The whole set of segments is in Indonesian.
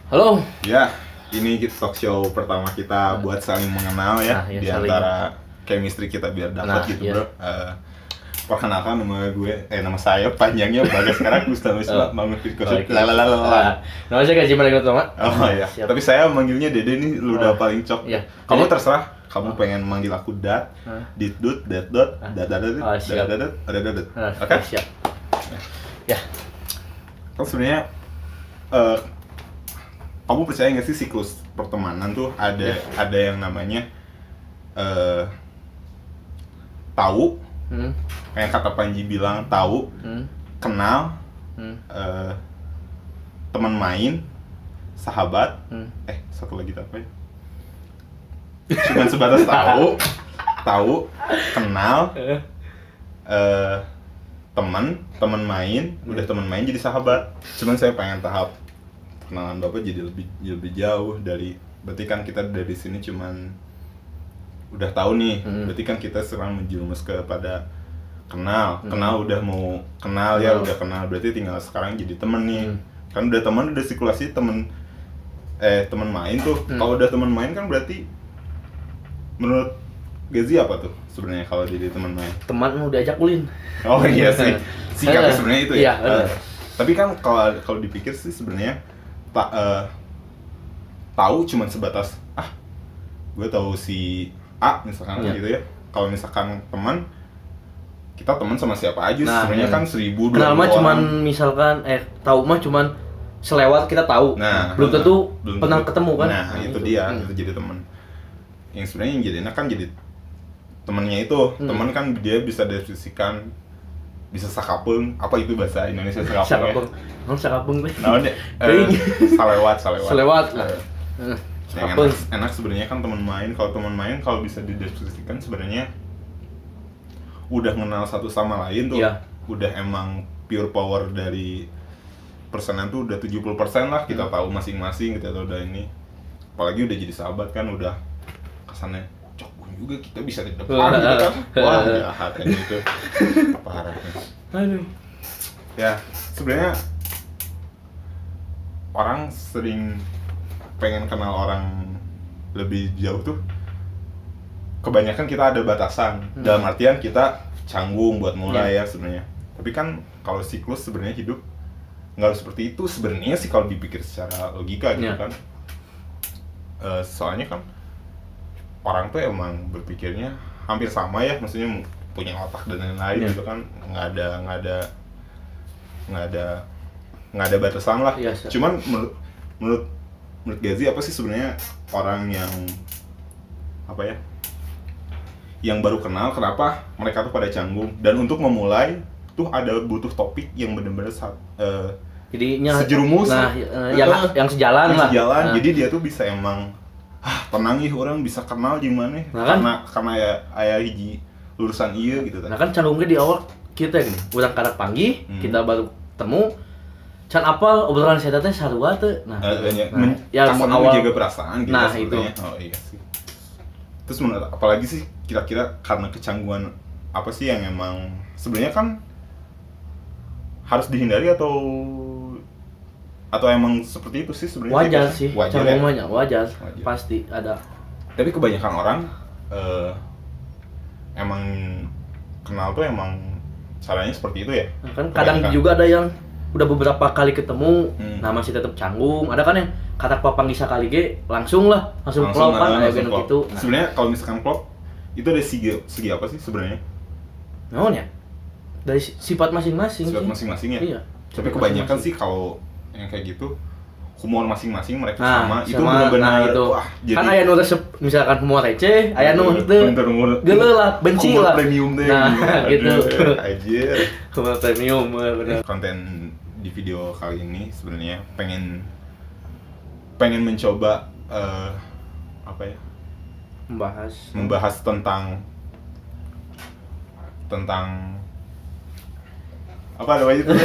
Halo. Ya, ini talk show pertama kita buat saling mengenal ya, Nah, ya, di saling. antara chemistry kita biar dapat Nah, gitu, iya. bro. Perkenalkan nama saya panjangnya Bagas sekarang Gustav Wisma Mangun Fitkoso. Lalalala. Nama saya Gaji Maling Utama. Oh iya, Siap. tapi saya manggilnya Dede nih, lu udah paling cok. Iya. Kamu Jadi- terserah, kamu pengen manggil aku Dat, Ditdut, Datdot, Dadadat, siap. Dadadat, Nah, oke? siap. Ya. Kan sebenarnya kamu percaya nggak sih siklus pertemanan tuh ada yang namanya tahu, kayak kata Panji bilang tahu, kenal, teman main, sahabat, satu lagi apa ya? Cuman sebatas tahu, kenal, teman main, udah teman main jadi sahabat. Cuman saya pengen tahap kenalan Bapak jadi lebih jauh dari, berarti kan kita dari sini cuman udah tahu nih, berarti kan kita sekarang menjerumus kepada kenal udah mau kenal ya, udah kenal, berarti tinggal sekarang jadi temen nih. Kan udah teman, udah sirkulasi temen main tuh. Kalau udah temen main kan berarti menurut Gazi apa tuh sebenarnya kalau jadi teman main? Teman udah ajak ulin. Oh iya sih, sikapnya sebenarnya itu ya. Iya, Tapi kan kalau dipikir sih sebenarnya tahu cuman sebatas gue tahu si A misalkan gitu ya. Kalau misalkan teman, kita teman sama siapa aja sebenarnya kan 1000 2000 kenal mah orang. cuman misalkan tahu mah cuman selewat kita tahu. Belum tentu pernah ketemu kan. Nah, itu dia, itu jadi teman. Yang sebenarnya yang jadi enak kan jadi temennya itu. Teman kan dia bisa definisikan, bisa sakapung, apa itu bahasa Indonesia sakapung ya? Sakapung. Sakapung teh. Nah, salewat. Selewat lah. Yang enak sebenarnya kan teman main. Kalau teman main kalau bisa dideskripsikan sebenarnya udah kenal satu sama lain tuh. Iya. Udah emang pure power dari persenan tuh udah 70% lah, kita tahu masing-masing, kita tahu udah ini. Apalagi udah jadi sahabat kan udah kesannya cok juga kita bisa di depan gitu kan. Wah, jahat kan itu. Parah kan. Aduh. Ya, sebenarnya orang sering pengen kenal orang lebih jauh tuh, kebanyakan kita ada batasan. Dalam artian kita canggung buat mulai ya sebenarnya. Tapi kan kalau siklus sebenarnya hidup nggak harus seperti itu sebenarnya sih kalau dipikir secara logika gitu kan. Soalnya kan orang tuh emang berpikirnya hampir sama ya, maksudnya punya otak dan lain-lain gitu kan. Nggak ada batasan lah. Cuman menurut Gazi apa sih sebenarnya orang yang apa ya, yang baru kenal, kenapa mereka tuh pada canggung, dan untuk memulai tuh ada butuh topik yang benar-benar jadinya sejerumus, yang sejalan lah. Jadi dia tuh bisa emang tenang ih orang bisa kenal gimana, karena ya ayah hiji lulusan iya gitu kan. Nah kan canggungnya di awal kita gini, urang karak panggih, kita baru temu, can apal obrolan saya teh sarua teh. Yang awal menjaga perasaan gitu. Nah sebenarnya. Itu. Oh iya sih. Terus menurut apalagi sih kira-kira karena kecanggungan apa sih yang emang sebenarnya kan harus dihindari atau emang seperti itu sih sebenarnya? Wajar sih, canggungannya wajar, pasti ada. Tapi kebanyakan orang emang kenal tuh emang caranya seperti itu ya. Nah, kan kadang juga ada yang udah beberapa kali ketemu, nah masih tetap canggung. Ada kan yang kata papang bisa kali langsung klop kan kayak gitu. Sebenarnya kalau misalkan klop itu ada segi apa sih sebenarnya? Naon ya? Dari sifat masing-masing. Sifat masing-masing ya. Iya. Tapi kebanyakan sih kalau yang kayak gitu humor masing-masing mereka itu benar-benar benar-benar jadi kan aya nu resep misalkan humor receh, aya nu teu geuleuh lah, benci lah. Premium deh. Gitu. Anjir. Humor premium benar. Konten di video kali ini sebenarnya pengen mencoba apa ya? Membahas tentang apa namanya itu?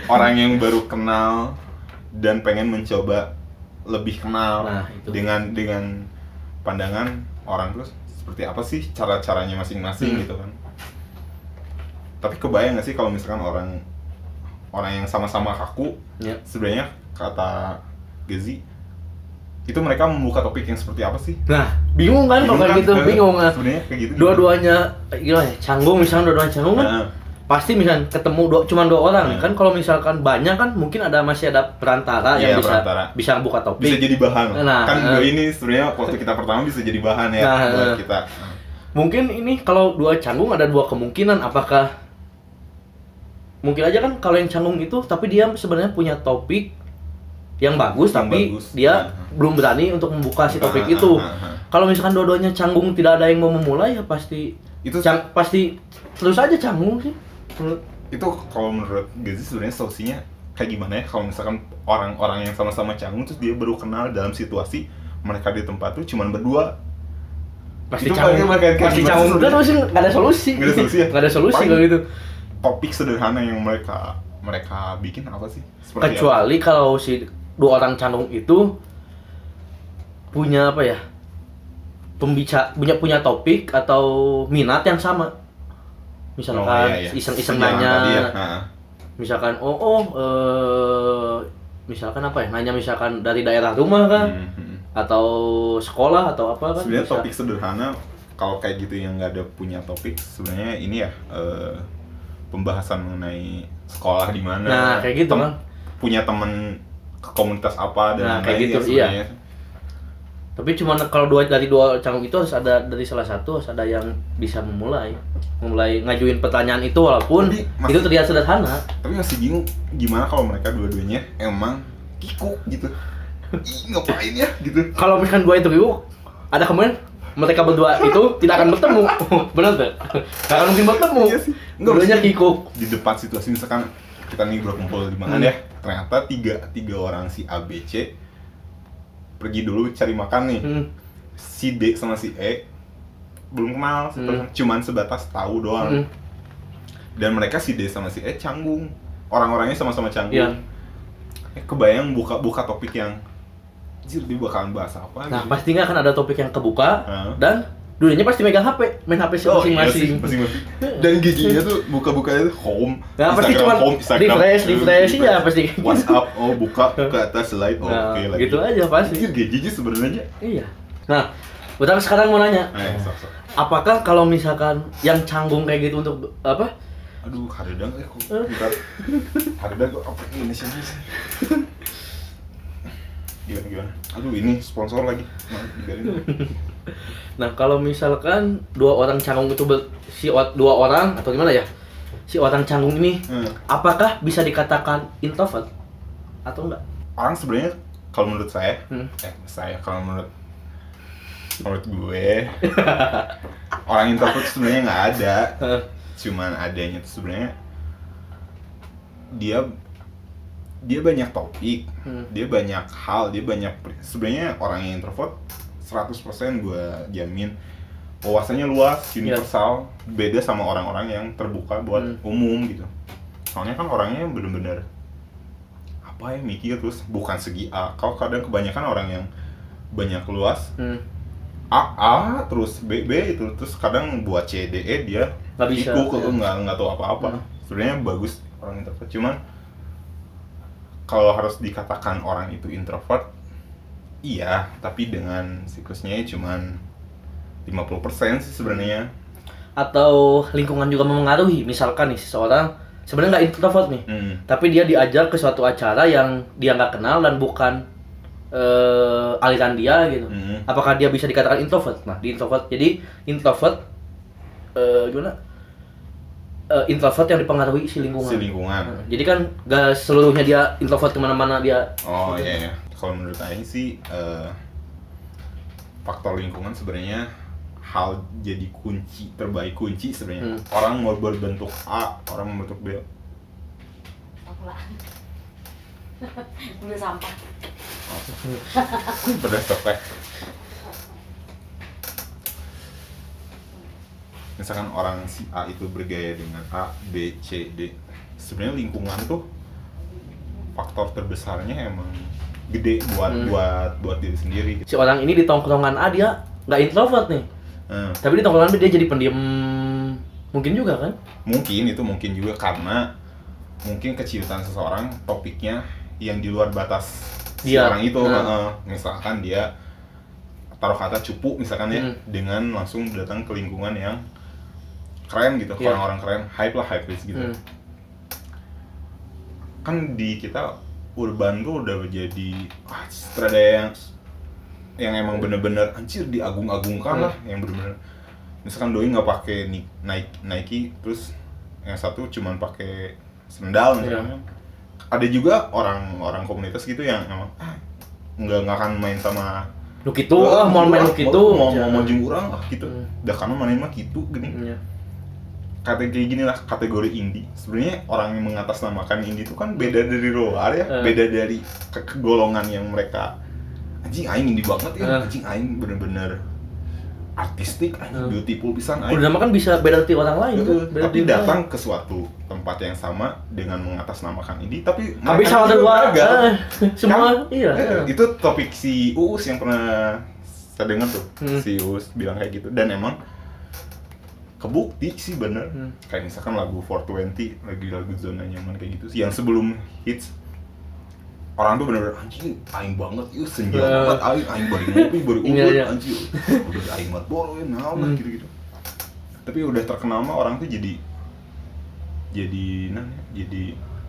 Orang yang baru kenal dan pengen mencoba lebih kenal dengan pandangan orang terus seperti apa sih cara-caranya masing-masing gitu kan. Tapi kebayang nggak sih kalau misalkan orang yang sama-sama kaku, sebenarnya kata Gezi itu mereka membuka topik yang seperti apa sih? Nah, bingung kan kalau kayak gitu, bingung. Sebenarnya kayak gitu. Dua-duanya gila ya, canggung misalnya dua-duanya canggung kan. Pasti misalnya ketemu cuma 2 orang kan, kalau misalkan banyak kan mungkin masih ada perantara yang bisa buka topik. Bisa jadi bahan. Nah, kan ini sebenarnya waktu kita pertama bisa jadi bahan ya buat kita. Mungkin ini kalau 2 canggung ada 2 kemungkinan, apakah mungkin aja kan kalau yang canggung itu tapi dia sebenarnya punya topik yang bagus tapi dia belum berani untuk membuka si topik itu. Kalau misalkan dua-duanya canggung tidak ada yang mau memulai ya pasti itu pasti terus aja canggung sih. Itu kalau menurut Gezi sebenarnya solusinya kayak gimana ya kalau misalkan orang-orang yang sama-sama canggung terus dia baru kenal dalam situasi mereka di tempat tuh cuman berdua. Pasti canggung udah terus nggak ada solusi. Nggak ada solusi kalau gitu. Topik sederhana yang mereka bikin apa sih? Kecuali kalau si 2 orang canggung itu punya apa ya, punya topik atau minat yang sama, misalkan iseng-iseng nanya misalkan misalkan apa ya, nanya misalkan dari daerah rumah kan, atau sekolah atau apa kan. Sebenarnya topik sederhana kalau kayak gitu yang nggak ada punya topik sebenarnya ini ya pembahasan mengenai sekolah di mana, nah kayak gitu kan, punya temen ke komunitas apa dan kayak gitu iya. Tapi cuma kalau dari 2 canggung itu harus ada, dari salah satu harus ada yang bisa memulai ngajuin pertanyaan itu walaupun itu terlihat sederhana. Tapi masih bingung gimana kalau mereka dua-duanya emang kikuk gitu. Ngapain ya gitu. Kalau misalkan 2 itu kikuk, ada kemungkinan mereka berdua itu tidak akan bertemu. Benar tuh? Gak akan mungkin bertemu. Iya sih. Dua-duanya kikuk. Di depan situasi misalkan kita nih berkumpul di makan ya, ternyata tiga orang si A, B, C pergi dulu cari makan nih. Si D sama si E belum kenal, cuman sebatas tahu doang. Dan mereka si D sama si E canggung, orang-orangnya sama-sama canggung. Kebayang buka topik yang dia bakalan bahas apa? Nah gitu. Pasti nggak akan ada topik yang kebuka dan dulunya pasti megang HP, main HP masing-masing. Dan giginya tuh buka-bukanya tuh home. Nah, pasti cuma refresh ya pasti. WhatsApp, buka ke atas slide, oke lagi. Gitu aja pasti. Itu giginya sebenarnya. Iya. Nah, Utang sekarang mau nanya. Apakah kalau misalkan yang canggung kayak gitu untuk apa? Aduh, haredang bentar. Haredang kok apa ini sih? Gimana? Aduh, ini sponsor lagi. Nah, kalau misalkan 2 orang canggung itu 2 orang atau gimana ya? Si orang canggung ini apakah bisa dikatakan introvert atau enggak? Orang sebenarnya kalau menurut saya, kalau menurut gue orang introvert sebenarnya nggak ada. Cuman adanya tuh sebenarnya dia banyak topik, dia banyak hal, sebenarnya orang yang introvert 100% gue jamin wawasannya luas, universal, beda sama orang-orang yang terbuka buat umum gitu. Soalnya kan orangnya bener-bener apa ya, mikir terus bukan segi A. Kalau kadang kebanyakan orang yang banyak luas, A terus B itu, terus kadang buat C D E dia nggak tahu apa-apa. Sebenarnya bagus orang introvert, cuman kalau harus dikatakan orang itu introvert, iya, tapi dengan siklusnya cuman 50% sih sebenarnya. Atau lingkungan juga mempengaruhi. Misalkan nih seseorang sebenarnya nggak introvert nih, tapi dia diajak ke suatu acara yang dia nggak kenal dan bukan aliran dia gitu. Apakah dia bisa dikatakan introvert? Nah, di introvert, jadi introvert gimana? Introvert yang dipengaruhi si lingkungan. Jadi kan gak seluruhnya dia introvert kemana-mana dia. Oh iya. Kalau menurut saya sih faktor lingkungan sebenarnya hal jadi kunci sebenarnya. Orang mau berbentuk A, orang mau berbentuk B. Udah sampah. Pedas topek. Misalkan orang si A itu bergaya dengan A, B, C, D, sebenarnya lingkungan tuh faktor terbesarnya emang gede buat diri sendiri. Si orang ini di tongkrongan A dia nggak introvert nih, tapi di tongkrongan B dia jadi pendiam, mungkin juga kan? Mungkin juga karena mungkin keciutan seseorang topiknya yang di luar batas si orang itu. Misalkan dia taruh kata cupu misalkan ya, dengan langsung datang ke lingkungan yang keren gitu, orang-orang keren, hype list gitu. Kan di kita urban tuh udah jadi sutradara yang emang bener-bener anjir diagung-agungkan lah, yang bener-bener misalkan doi nggak pakai Nike, terus yang satu cuman pakai sendal misalnya. Ada juga orang komunitas gitu yang emang nggak akan main sama lu gitu, mau main lu gitu, mau jengurang gitu. Dah karena main mah gitu gini. Kayak gini lah kategori indie. Sebenarnya orang yang mengatasnamakan indie itu kan beda dari luar ya, beda dari kegolongan yang mereka anjing aing indie banget ya, anjing aing bener-bener artistik, beautiful pisan aing. Udah kan bisa beda dari orang lain tuh. Tapi datang ke suatu tempat yang sama dengan mengatasnamakan indie, tapi habis sama keluarga. Semua iya. Itu topik si Uus yang pernah saya dengar tuh. Si Uus bilang kayak gitu dan emang kebukti sih bener. Kayak misalkan lagu 420, lagu Zona Nyaman kayak gitu yang sebelum hits orang tuh bener-bener anjing aing banget yuk senja banget aing bari ngopi bari unggul anjing udah aing mat boloin naon gitu-gitu. Tapi udah terkenal mah orang tuh jadi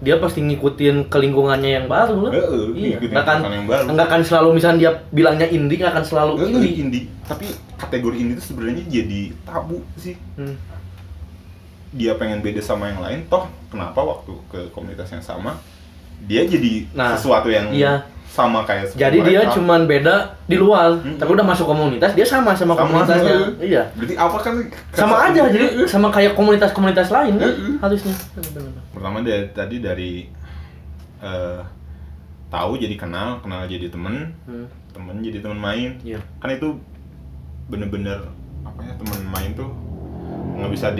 dia pasti ngikutin ke lingkungannya yang baru lah. Nggak akan selalu misalnya dia bilangnya indie, nggak akan selalu indie. Tapi kategori indie itu sebenarnya jadi tabu sih. Dia pengen beda sama yang lain, toh kenapa waktu ke komunitas yang sama dia jadi sesuatu yang sama kayak jadi mereka. Dia cuman beda di luar, tapi udah masuk komunitas dia sama komunitasnya. Iya. Berarti apa kan sama aja, jadi sama kayak komunitas lain kan harusnya. Pertama dari tahu jadi kenal jadi temen jadi temen main. Kan itu bener-bener apa ya, temen main tuh nggak bisa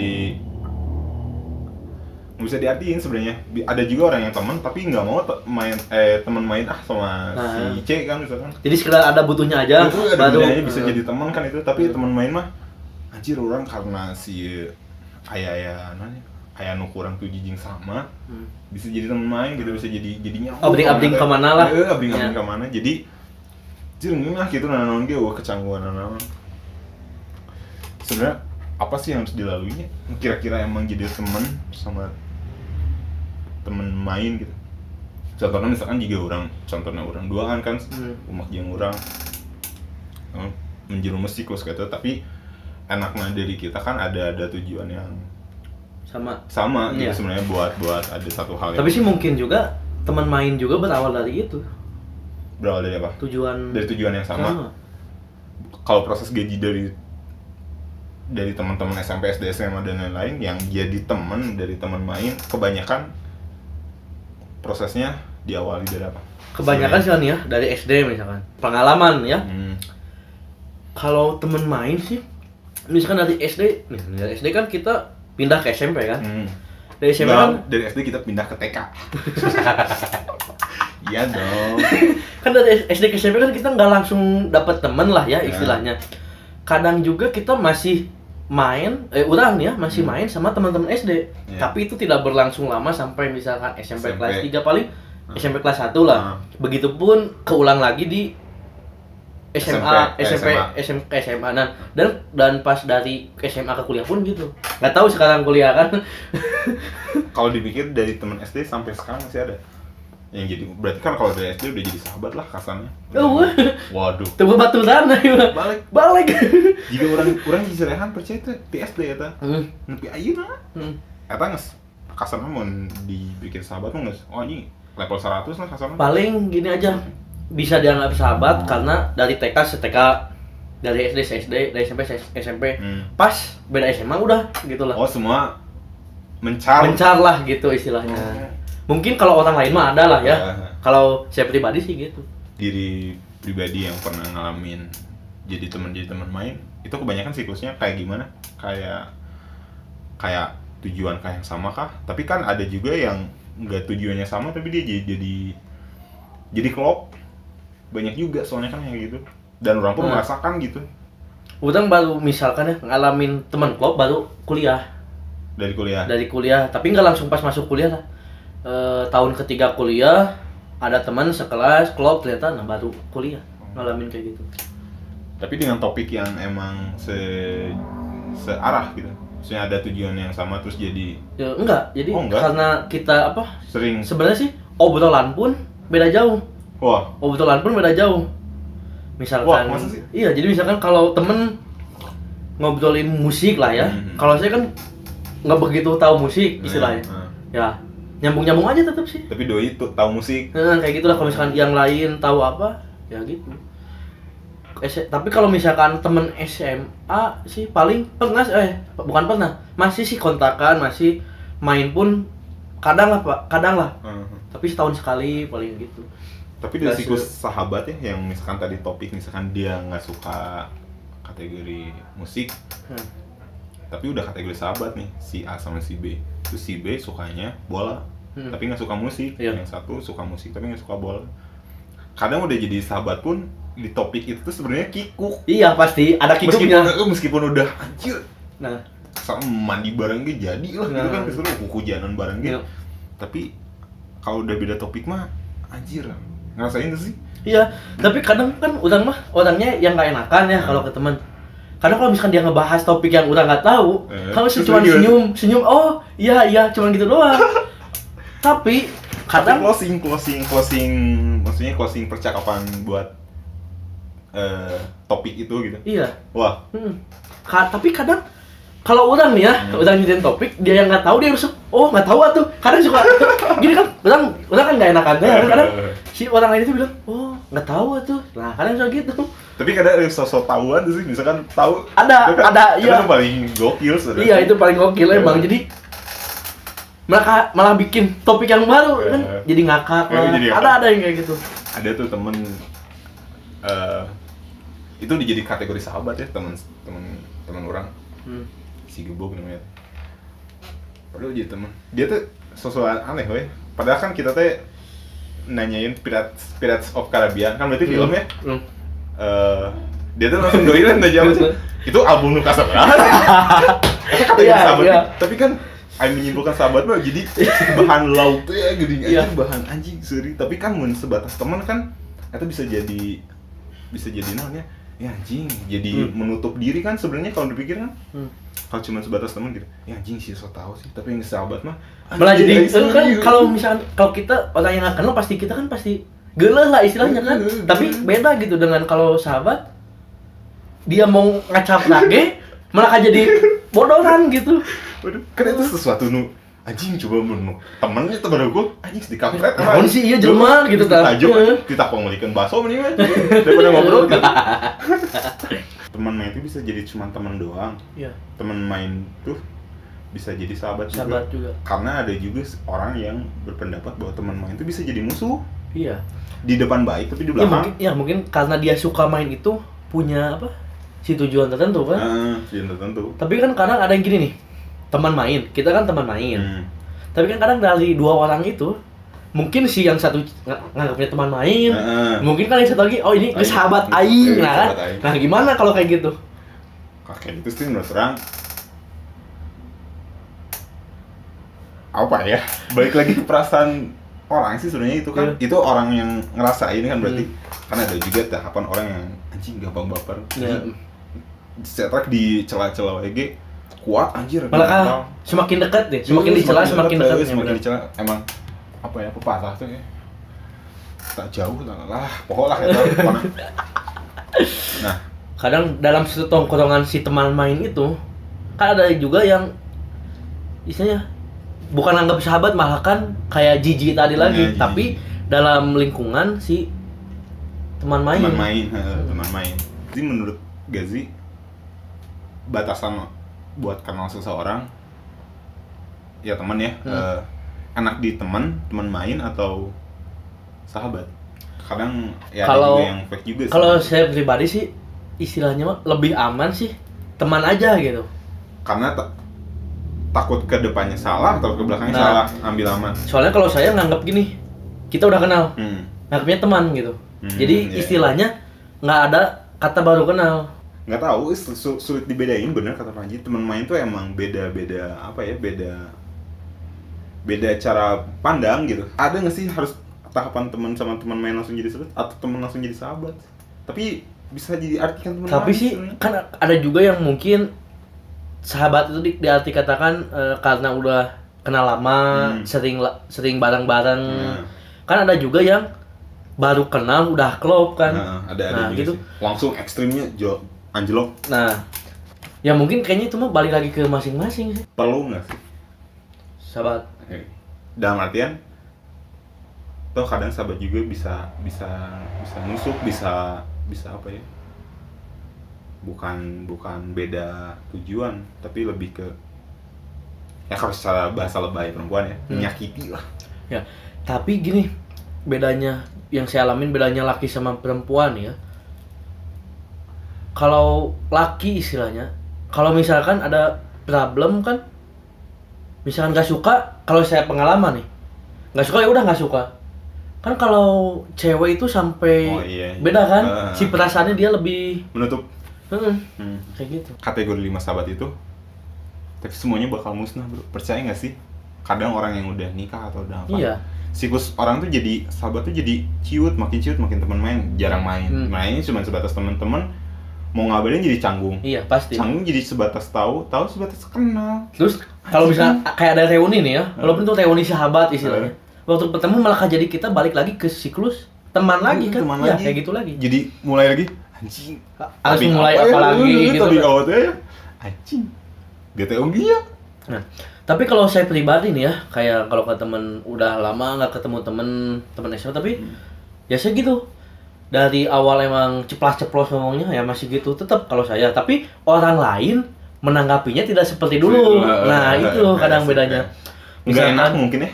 diartiin sebenarnya. Ada juga orang yang teman tapi nggak mau teman main sama si C kan misalkan. Jadi sekedar ada butuhnya aja. Baru bisa jadi teman kan itu, tapi teman main mah anjir orang karena si ayah nu kurang tuh jijing sama bisa jadi teman main gitu, bisa jadinya abring kemana lah. Abring kemana. Jadi jeung lah gitu naon ge kecanggungan naon. Sebenarnya apa sih yang harus dilaluinya? Kira-kira emang jadi teman sama temen main gitu. Contohnya misalkan juga orang duaan kan umak jeung urang menjerumus siklus gitu, tapi enaknya dari kita kan ada tujuan yang sama gitu sebenarnya buat ada satu hal. Tapi sih mungkin juga teman main juga berawal dari itu. Berawal dari apa? Dari tujuan yang sama. Kalau proses gaji dari teman-teman SMP, SD, SMA dan lain-lain yang jadi teman dari teman main, kebanyakan prosesnya diawali dari apa? Kebanyakan sih kan ya dari SD misalkan. Pengalaman ya. Kalau teman main sih misalkan dari SD kan kita pindah ke SMP kan. Dari SMP dari SD kita pindah ke TK. Iya dong. Kan dari SD ke SMP kan kita nggak langsung dapat teman lah ya istilahnya. Kadang juga kita masih main, masih main sama teman-teman SD. Tapi itu tidak berlangsung lama sampai misalkan SMP kelas 3 paling SMP kelas 1 lah. Begitupun keulang lagi di SMP SMA. Nah, dan pas dari SMA ke kuliah pun gitu. Nggak tahu sekarang kuliah kan. Kalau dipikir dari teman SD sampai sekarang masih ada. Yang jadi berarti kan kalau dari SD udah jadi sahabat lah kasarnya. Waduh. Tunggu baturan aja. Balik. Jika orang dicerehan percaya itu di SD eta. Nepi ayeuna. Eta geus kasarnya mau dibikin sahabat mah geus. Oh ini level 100 lah kasarnya. Paling gini aja. Bisa dianggap sahabat karena dari TK se TK, dari SD se SD, dari SMP se SMP. Pas beda SMA udah gitu lah. Oh semua mencar lah gitu istilahnya. Mungkin kalau orang lain mah ada lah ya. Kalau saya pribadi sih gitu. Diri pribadi yang pernah ngalamin jadi teman main, itu kebanyakan siklusnya kayak gimana? Kayak tujuan kayak yang sama kah? Tapi kan ada juga yang nggak tujuannya sama tapi dia jadi klop. Banyak juga soalnya kan kayak gitu. Dan orang pun merasakan gitu. Orang baru misalkan ya ngalamin teman klop baru kuliah. Dari kuliah. Tapi nggak langsung pas masuk kuliah lah. Tahun ketiga kuliah ada teman sekelas klop ternyata nah baru kuliah ngalamin kayak gitu. Tapi dengan topik yang emang searah gitu. Maksudnya ada tujuan yang sama terus jadi Ya enggak, jadi enggak. karena kita apa? Sering. Sebenarnya sih obrolan pun beda jauh. Wah. Obrolan pun beda jauh. Misalkan Wah, masa sih? Iya, jadi misalkan kalau temen ngobrolin musik lah ya. Kalau saya kan nggak begitu tahu musik istilahnya. Ya, nyambung-nyambung aja tetap sih. Tapi doi tuh tahu musik. Nah, kayak gitulah kalau misalkan yang lain tahu apa, ya gitu. Tapi kalau misalkan temen SMA sih paling pernah bukan pernah, masih sih kontakan, masih main pun kadang lah Pak, kadang lah. Tapi setahun sekali paling gitu. Tapi dari siklus sahabat ya, yang misalkan tadi topik misalkan dia nggak suka kategori musik, tapi udah kategori sahabat nih, si A sama si B. Terus si B sukanya bola, tapi nggak suka musik. Iya. Yang satu suka musik tapi nggak suka bola. Kadang udah jadi sahabat pun di topik itu tuh sebenarnya kikuk. Iya pasti ada kikuknya. Meskipun udah anjir. Nah, sama mandi bareng gitu jadi lah gitu kan, kesuruh hujanan bareng gitu. Tapi kalau udah beda topik mah anjir. Ngerasain tuh sih? Iya, tapi kadang kan orangnya yang nggak enakan ya kalau ke teman. Kadang kalau misalkan dia ngebahas topik yang udah nggak tahu, kalau cuma senyum, oh iya, cuma gitu doang. Tapi kadang closing, maksudnya closing percakapan buat topik itu gitu. Iya. Wah. Tapi kadang kalau orang nih ya, udah nyeritain topik, dia yang nggak tahu dia harus, oh nggak tahu tuh. Kadang suka gini kan, orang kan nggak enakan ya. Kadang si orang lain itu bilang, oh nggak tahu tuh. Nah kadang suka gitu. Tapi kadang ada sosok tahuan sih, misalkan tahu. Ada, iya. Itu paling gokil sebenarnya. Iya itu paling gokil emang. Jadi malah bikin topik yang baru kan, jadi ngakak lah. Ada yang kayak gitu. Ada tuh temen itu jadi kategori sahabat ya, temen orang. Si Gebok namanya. Padahal jadi temen. Dia tuh sosok aneh weh. Padahal kan kita teh nanyain Pirates of Caribbean kan berarti film ya. Dia tuh langsung doiran aja jawab. Itu album lu kasar banget. Kategori sahabat. Iya. Tapi kan Aing menyimpulkan sahabat mah jadi bahan lauk tuh ya gini aja, bahan anjing seri. Tapi kan mun sebatas teman kan itu bisa jadi namanya ya anjing, jadi menutup diri kan sebenarnya kalau dipikir kan. Kalau cuma sebatas teman gitu, ya anjing sih so tau sih, tapi yang sahabat mah malah jadi kan kalau misalkan kalau kita orang yang nggak kenal pasti kita kan pasti geuleuh lah istilahnya kan. Tapi beda gitu dengan kalau sahabat dia mau ngacap lagi malah jadi bodohan gitu. Waduh, kan itu sesuatu nu anjing coba menu temennya temen aku anjing dikampret naon sih iya jelema gitu tah kita pengelikeun baso mendingan daripada ngobrol gitu. Teman main itu bisa jadi cuma teman doang. Iya. Teman main tuh bisa jadi sahabat juga. Karena ada juga orang yang berpendapat bahwa teman main itu bisa jadi musuh. Iya. Di depan baik tapi di belakang. Ya mungkin karena dia suka main itu punya apa? Si tujuan tertentu kan? Tujuan tertentu. Tapi kan kadang ada yang gini nih. Teman main, kita kan teman main. Tapi kan kadang dari dua orang itu mungkin si yang satu nganggapnya teman main, mungkin kan yang satu lagi, oh ini sahabat aing, nah kan? Nah gimana kalau kayak gitu? Kayak gitu sih menurut orang apa ya? Balik lagi ke perasaan orang sih sebenarnya itu kan, itu orang yang ngerasain kan berarti, karena ada juga tahapan orang yang anjing gampang baper, setrek di celah-celah WG kuat anjir, malah semakin dekat deh, semakin dicela semakin dekat, semakin dicela emang apa ya pepatah tuh ya tak jauh lah pokoknya ya mana. Nah kadang dalam satu tongkrongan si teman main itu kan ada juga yang istilahnya bukan anggap sahabat malah kan kayak jijik tadi lagi, tapi dalam lingkungan si teman main. Jadi menurut Gazi batasan buat kenal seseorang ya teman ya, enak di teman main atau sahabat. Kadang ya kalau, ada juga yang fake juga sih. Kalau saya pribadi sih istilahnya lebih aman sih teman aja gitu. Karena takut ke depannya salah atau ke belakangnya salah, ambil aman. Soalnya kalau saya nganggap gini, kita udah kenal, nganggapnya teman gitu. Jadi istilahnya nggak ada kata baru kenal. Nggak tahu, sulit dibedain bener kata Panji. Teman main tuh emang beda apa ya, beda cara pandang gitu. Ada nggak sih harus tahapan teman sama teman main langsung jadi sahabat atau teman langsung jadi sahabat. Tapi bisa diartikan teman. Tapi sih sebenernya. Kan ada juga yang mungkin sahabat itu diarti katakan karena udah kenal lama, sering bareng-bareng. Kan ada juga yang baru kenal udah klop kan. Ada gitu. Sih. Langsung ekstrimnya anjlok. Nah, ya mungkin kayaknya itu mah balik lagi ke masing-masing sih. Perlu nggak sih sahabat? Dalam artian toh kadang sahabat juga bisa nusuk, bisa apa ya, bukan beda tujuan tapi lebih ke ya kalau secara bahasa lebay perempuan ya menyakiti lah ya. Tapi gini, bedanya yang saya alamin, bedanya laki sama perempuan ya. Kalau laki istilahnya, kalau misalkan ada problem kan, misalkan nggak suka, kalau saya pengalaman nih, nggak suka ya udah nggak suka. Kan kalau cewek itu sampai beda kan, si perasaannya dia lebih menutup. Kayak gitu. Kategori 5 sahabat itu, tapi semuanya bakal musnah bro. Percaya nggak sih? Kadang orang yang udah nikah atau udah apa, siklus orang tuh jadi sahabat tuh jadi makin ciut, makin teman main, jarang main. Mainnya cuma sebatas teman-teman. Mau ngabarin jadi canggung. Iya, pasti. Canggung jadi sebatas tahu sebatas kenal. Terus kalau misalnya kayak ada reuni nih ya, walaupun itu reuni sahabat istilahnya. Waktu ketemu malah jadi kita balik lagi ke siklus teman lagi kan. Iya, kayak gitu lagi. Jadi mulai lagi anjing. Harus mulai apa lagi gitu. Tadi awalnya ya anjing. GTO ya. Nah, tapi kalau saya pribadi nih ya, kayak kalau ke temen udah lama nggak ketemu temen SMA, tapi ya saya gitu. Dari awal emang ceplas-ceplos ngomongnya ya masih gitu tetap kalau saya, tapi orang lain menanggapinya tidak seperti dulu. Nah, itu kadang bedanya. Nggak enak mungkin ya?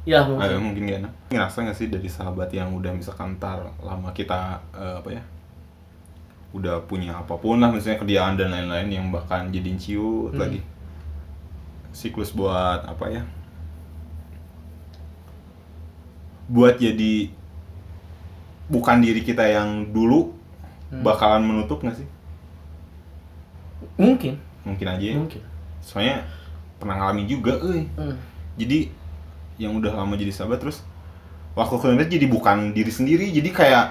Ya mungkin. Mungkin nggak enak. Ngerasa nggak sih dari sahabat yang udah misalkan ntar lama kita udah punya apapun lah, misalnya kerjaan dan lain-lain yang bahkan jadiin ciut lagi. Siklus buat apa ya? Buat jadi bukan diri kita yang dulu bakalan menutup nggak sih? Mungkin aja ya. Mungkin. Soalnya pernah ngalamin juga jadi yang udah lama jadi sahabat terus waktu kemudian jadi bukan diri sendiri, jadi kayak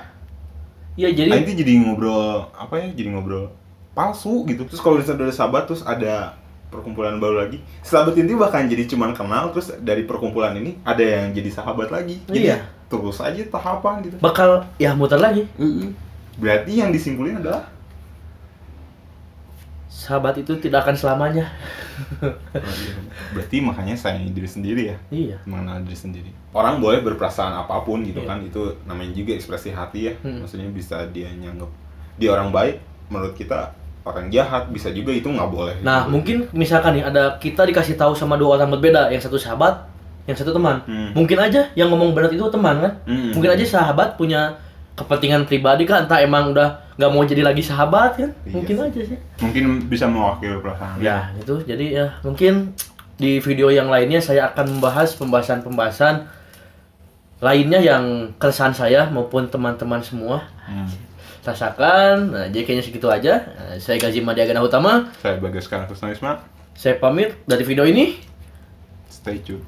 itu jadi ngobrol apa ya, jadi ngobrol palsu gitu. Terus kalau misalnya udah sahabat terus ada perkumpulan baru lagi, sahabat ini bahkan jadi cuman kenal, terus dari perkumpulan ini ada yang jadi sahabat lagi. Jadi terus aja tahapan gitu. Bakal ya muter lagi. Berarti yang disimpulin adalah sahabat itu tidak akan selamanya. Berarti makanya sayangi diri sendiri ya. Iya. Mengenal diri sendiri. Orang boleh berperasaan apapun gitu kan, itu namanya juga ekspresi hati ya. Maksudnya bisa dia nyanggep dia orang baik, menurut kita orang jahat, bisa juga itu nggak boleh. Nah, mungkin misalkan nih ada kita dikasih tahu sama dua orang berbeda, yang satu sahabat, yang satu teman. Mungkin aja yang ngomong benar itu teman kan. Mungkin aja sahabat punya kepentingan pribadi kan, entah emang udah nggak mau jadi lagi sahabat kan. Mungkin aja sih. Mungkin bisa mewakili perasaan. Ya, itu. Jadi ya mungkin di video yang lainnya saya akan membahas pembahasan lainnya yang keresahan saya maupun teman-teman semua. Rasakan. Nah, jadi kayaknya segitu aja. Saya Gazi Madiagana Utama. Saya Bagas Kusnawisma. Saya pamit dari video ini. Stay tuned.